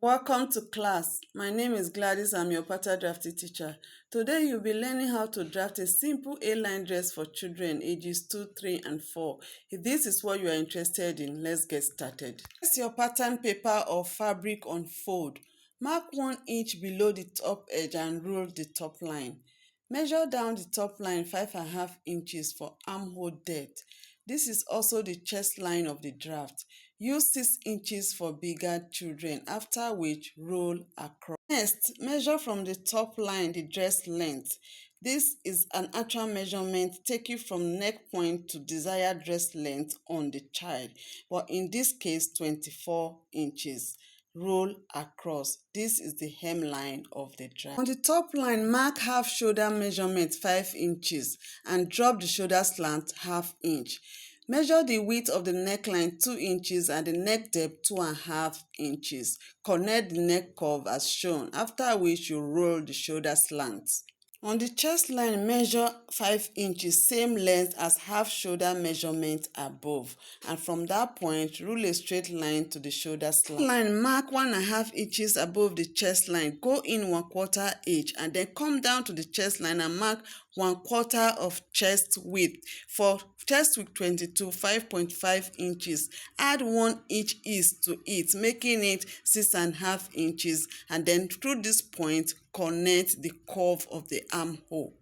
Welcome to class. My name is Gladys. I'm your pattern drafting teacher. Today you'll be learning how to draft a simple A-line dress for children ages 2, 3, and 4. If this is what you are interested in, let's get started. Place your pattern paper or fabric on fold. Mark 1 inch below the top edge and roll the top line. Measure down the top line 5.5 inches for armhole depth. This is also the chest line of the draft. Use 6 inches for bigger children, after which roll across. Next, measure from the top line the dress length. This is an actual measurement taken from neck point to desired dress length on the child, but in this case 24 inches. Roll across. This is the hemline of the dress. On the top line, mark half shoulder measurement 5 inches and drop the shoulder slant ½ inch. Measure the width of the neckline 2 inches and the neck depth 2.5 inches. Connect the neck curve as shown, after which you roll the shoulder slant. On the chest line, measure 5 inches, same length as half shoulder measurement above, and from that point, rule a straight line to the shoulder slant. Line, mark 1.5 inches above the chest line, go in 1/4 inch, and then come down to the chest line and mark 1/4 of chest width. For chest width 22, 5.5 inches. Add 1 inch east to it, making it 6.5 inches, and then through this point, connect the curve of the armhole.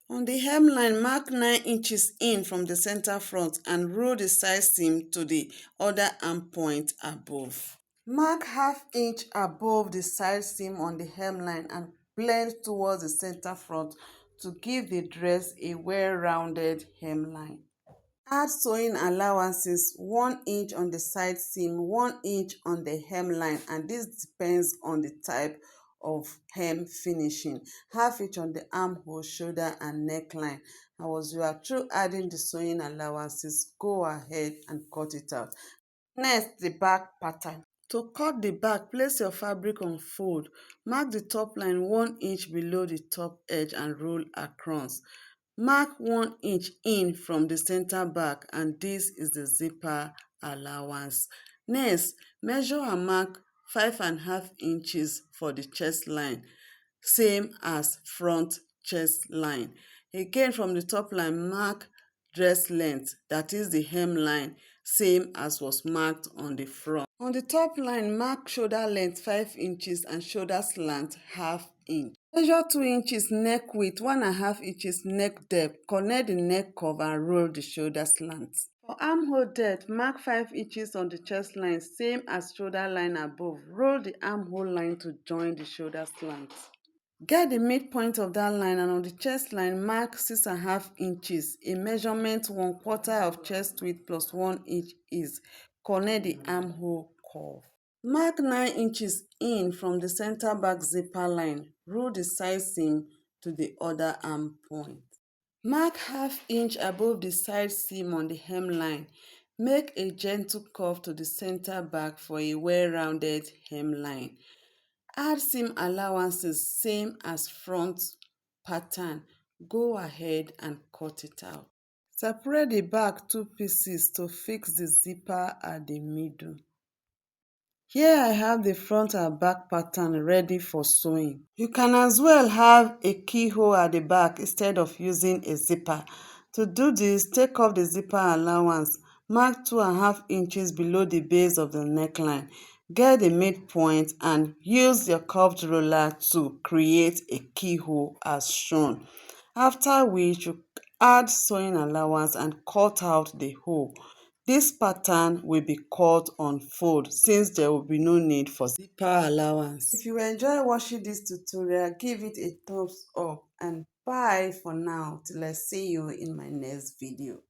On the hemline, mark 9 inches in from the center front and roll the side seam to the other arm point above. Mark ½ inch above the side seam on the hemline and blend towards the center front to give the dress a well-rounded hemline. Add sewing allowances 1 inch on the side seam, 1 inch on the hemline, and this depends on the type of hem finishing. ½ inch on the armhole, shoulder, and neckline. And once you are through adding the sewing allowances, go ahead and cut it out. Next, the back pattern. To cut the back, place your fabric on fold. Mark the top line 1 inch below the top edge and roll across. Mark 1 inch in from the center back, and this is the zipper allowance. Next, measure and mark 5.5 inches for the chest line, same as front chest line. Again, from the top line, mark dress length, that is the hemline, same as was marked on the front. On the top line, mark shoulder length 5 inches and shoulder slant ½ inch. Measure 2 inches neck width, 1.5 inches neck depth. Connect the neck curve and roll the shoulder slant. For armhole depth, mark 5 inches on the chest line, same as shoulder line above. Roll the armhole line to join the shoulder slant. Get the midpoint of that line, and on the chest line, mark 6.5 inches, a measurement 1/4 of chest width plus 1 inch is. Connect the armhole curve. Mark 9 inches in from the center back zipper line. Roll the side seam to the other arm point. Mark ½ inch above the side seam on the hemline. Make a gentle curve to the center back for a well-rounded hemline. Add seam allowances same as front pattern. Go ahead and cut it out. Separate the back 2 pieces to fix the zipper at the middle. Here I have the front and back pattern ready for sewing. You can as well have a keyhole at the back instead of using a zipper. To do this, take off the zipper allowance. Mark 2.5 inches below the base of the neckline. Get the midpoint and use your curved roller to create a keyhole as shown. After which, you add sewing allowance and cut out the hole. This pattern will be cut on fold since there will be no need for zipper allowance. If you enjoy watching this tutorial, give it a thumbs up and bye for now till I see you in my next video.